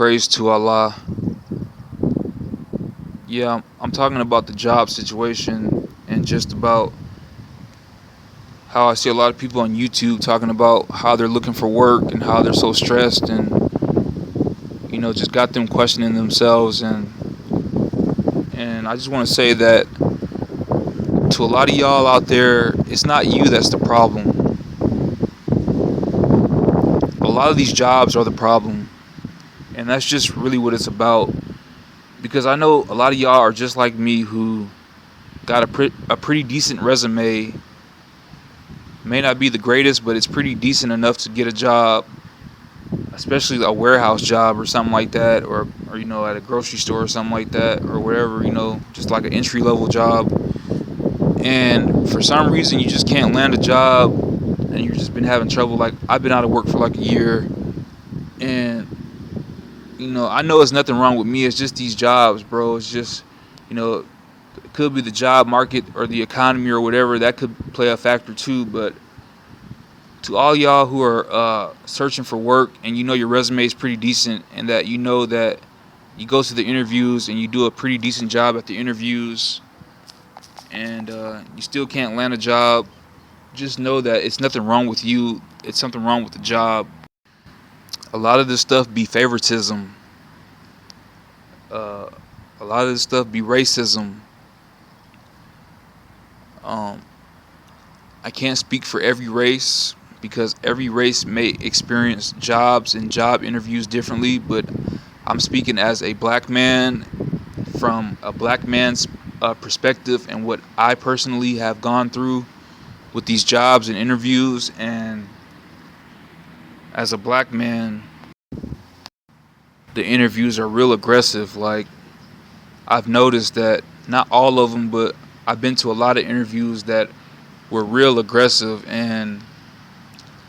Praise to Allah. Yeah, I'm talking about the job situation and just about how I see a lot of people on YouTube talking about how they're looking for work and how they're so stressed and just got them questioning themselves and I just want to say that to a lot of y'all out there, it's not you that's the problem. A lot of these jobs are the problem, and that's just really what it's about. Because I know a lot of y'all are just like me who got a pretty decent resume. May not be the greatest, but it's pretty decent enough to get a job, especially a warehouse job or something like that, or at a grocery store or something like that, or whatever, just like an entry level job. And for some reason, you just can't land a job, and you've just been having trouble. Like, I've been out of work for like a year, and I know it's nothing wrong with me. It's just these jobs, bro. It's just, it could be the job market or the economy or whatever. That could play a factor too. But to all y'all who are searching for work and your resume is pretty decent and that that you go to the interviews and you do a pretty decent job at the interviews and you still can't land a job, just know that it's nothing wrong with you. It's something wrong with the job. A lot of this stuff be favoritism. A lot of this stuff be racism. I can't speak for every race because every race may experience jobs and job interviews differently, but I'm speaking as a black man from a black man's perspective and what I personally have gone through with these jobs and interviews. And as a black man, the interviews are real aggressive. Like, I've noticed that not all of them, but I've been to a lot of interviews that were real aggressive and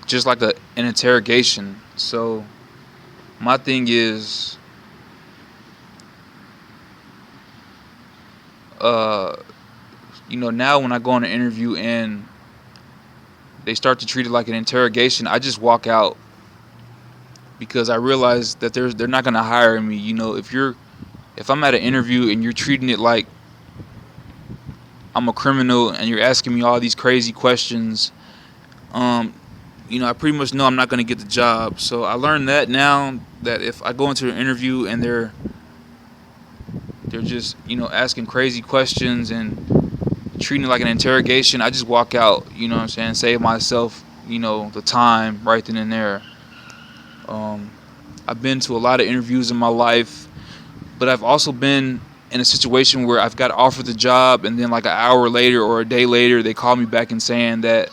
just like an interrogation. So my thing is, now when I go on an interview and they start to treat it like an interrogation, I just walk out because I realize that they're not gonna hire me. If I'm at an interview and you're treating it like I'm a criminal and you're asking me all these crazy questions, I pretty much know I'm not gonna get the job. So I learned that now, that if I go into an interview and they're just asking crazy questions and treating it like an interrogation, I just walk out. You know what I'm saying? Save myself the time right then and there. I've been to a lot of interviews in my life, but I've also been in a situation where I've got offered the job and then like an hour later or a day later they call me back and saying that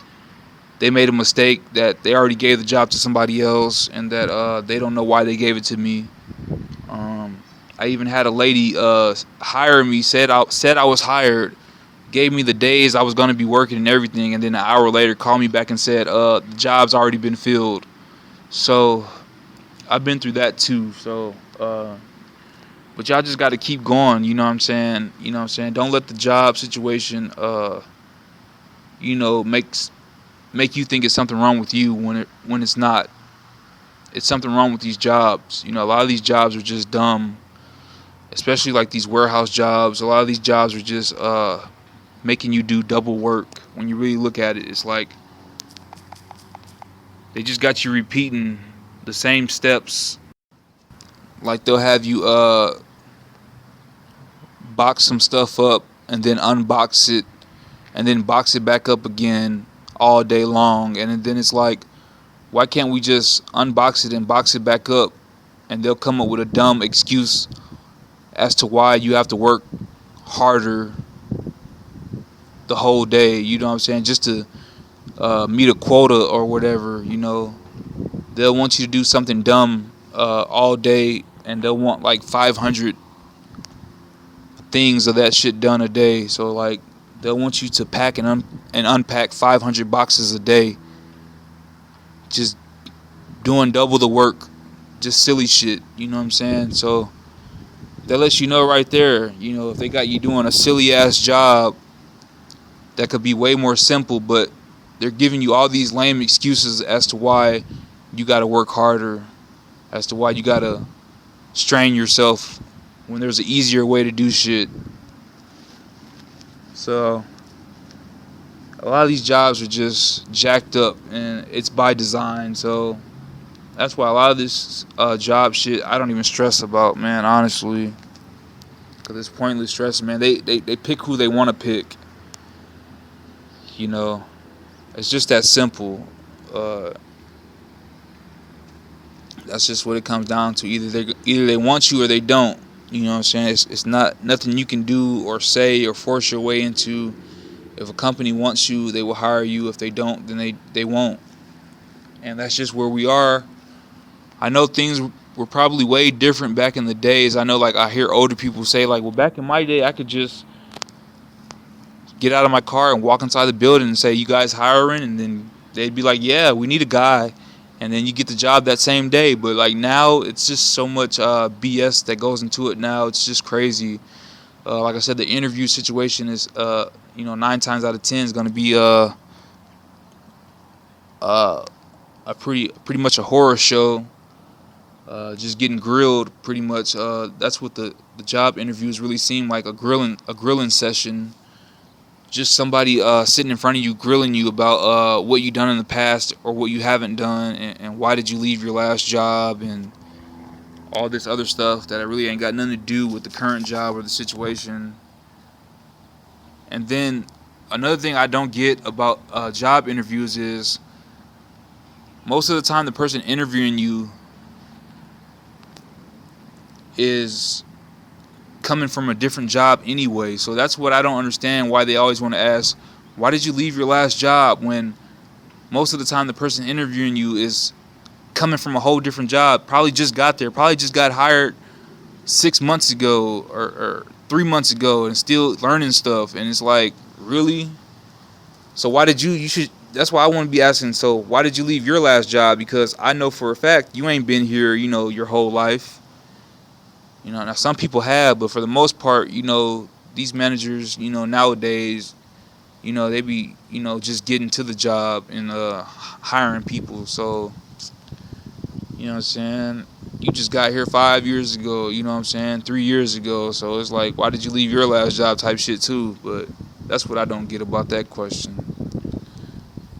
they made a mistake, that they already gave the job to somebody else and that they don't know why they gave it to me. I even had a lady hire me, said I was hired, gave me the days I was going to be working and everything, and then an hour later called me back and said the job's already been filled. So I've been through that too. So but y'all just got to keep going, you know what I'm saying? Don't let the job situation make you think it's something wrong with you when it's not. It's something wrong with these jobs. A lot of these jobs are just dumb, especially like these warehouse jobs. A lot of these jobs are just making you do double work. When you really look at it, it's like they just got you repeating the same steps. Like, they'll have you box some stuff up and then unbox it and then box it back up again all day long. And then it's like, why can't we just unbox it and box it back up? And they'll come up with a dumb excuse as to why you have to work harder the whole day, you know what I'm saying, just to meet a quota or whatever. They'll want you to do something dumb all day, and they'll want like 500 things of that shit done a day. So like, they'll want you to pack and unpack 500 boxes a day, just doing double the work, just silly shit, you know what I'm saying? So that lets you know right there, if they got you doing a silly ass job that could be way more simple, but they're giving you all these lame excuses as to why you got to work harder, as to why you got to strain yourself when there's an easier way to do shit. So a lot of these jobs are just jacked up, and it's by design. So that's why a lot of this job shit I don't even stress about, man. Honestly, because it's pointless stressing, man. They pick who they want to pick. You know, it's just that simple. Uh, that's just what it comes down to. Either they want you or they don't. You know what I'm saying? It's not nothing you can do or say or force your way into. If a company wants you, they will hire you. If they don't, then they won't. And that's just where we are. I know things were probably way different back in the days. I know, like, I hear older people say, like, well, back in my day, I could just get out of my car and walk inside the building and say, you guys hiring? And then they'd be like, yeah, we need a guy. And then you get the job that same day. But, like, now it's just so much BS that goes into it now. It's just crazy. Like I said, the interview situation is, 9 times out of 10 is going to be a pretty much a horror show. Just getting grilled, pretty much. That's what the job interviews really seem like, a grilling session. Just somebody sitting in front of you, grilling you about what you done in the past or what you haven't done, and why did you leave your last job, and all this other stuff that really ain't got nothing to do with the current job or the situation. And then another thing I don't get about job interviews is most of the time the person interviewing you is coming from a different job anyway. So that's what I don't understand, why they always want to ask, why did you leave your last job, when most of the time the person interviewing you is coming from a whole different job, probably just got there, probably just got hired 6 months ago or 3 months ago and still learning stuff. And it's like, really? So why did you should that's why I want to be asking, so why did you leave your last job? Because I know for a fact you ain't been here, your whole life. Now some people have, but for the most part, these managers, nowadays, they be, just getting to the job and hiring people. So, you know what I'm saying? You just got here 5 years ago, 3 years ago. So it's like, why did you leave your last job type shit too? But that's what I don't get about that question.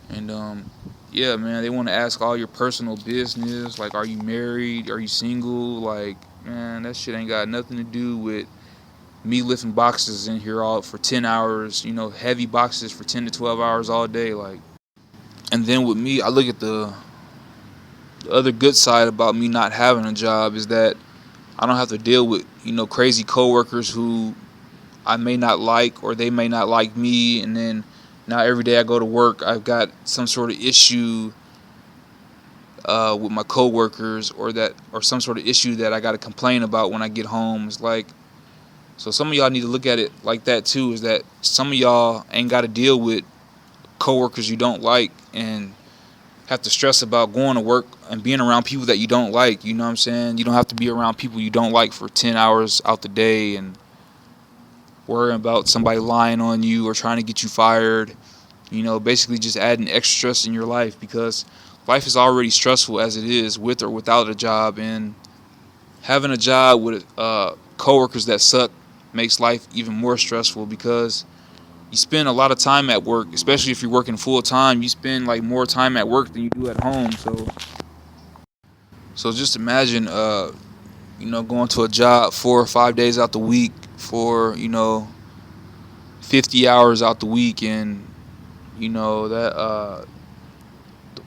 And, yeah, man, they want to ask all your personal business. Like, are you married? Are you single? Like, man, that shit ain't got nothing to do with me lifting boxes in here all for 10 hours, heavy boxes for 10 to 12 hours all day. Like, and then with me, I look at the other good side about me not having a job is that I don't have to deal with, crazy coworkers who I may not like, or they may not like me. And then now every day I go to work, I've got some sort of issue with my coworkers, or some sort of issue that I got to complain about when I get home. It's like, so some of y'all need to look at it like that too, is that some of y'all ain't got to deal with coworkers you don't like and have to stress about going to work and being around people that you don't like. You know what I'm saying? You don't have to be around people you don't like for 10 hours out the day and worrying about somebody lying on you or trying to get you fired. Basically just adding extra stress in your life, because life is already stressful as it is, with or without a job. And having a job with coworkers that suck makes life even more stressful, because you spend a lot of time at work, especially if you're working full time. You spend like more time at work than you do at home. So just imagine, going to a job 4 or 5 days out the week for 50 hours out the week, and that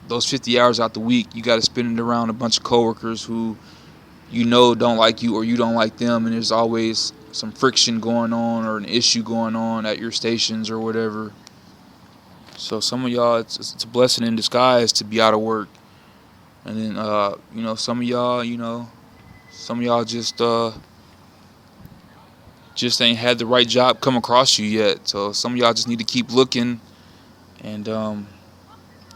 those 50 hours out the week you got to spend it around a bunch of coworkers who don't like you, or you don't like them, and there's always some friction going on or an issue going on at your stations or whatever. So some of y'all, it's a blessing in disguise to be out of work. And then some of y'all just ain't had the right job come across you yet. So some of y'all just need to keep looking and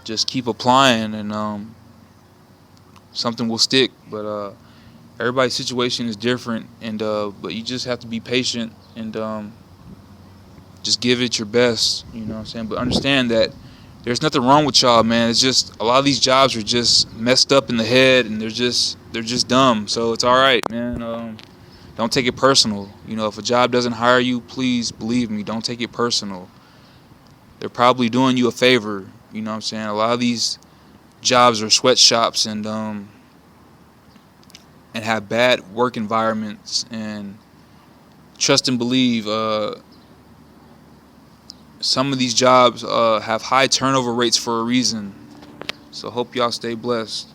just keep applying, and something will stick. But everybody's situation is different, and but you just have to be patient and just give it your best. You know what I'm saying? But understand that there's nothing wrong with y'all, man. It's just a lot of these jobs are just messed up in the head, and they're just dumb. So it's all right, man. Don't take it personal. If a job doesn't hire you, please believe me, don't take it personal. They're probably doing you a favor. You know what I'm saying? A lot of these jobs are sweatshops and have bad work environments. And trust and believe, some of these jobs have high turnover rates for a reason. So hope y'all stay blessed.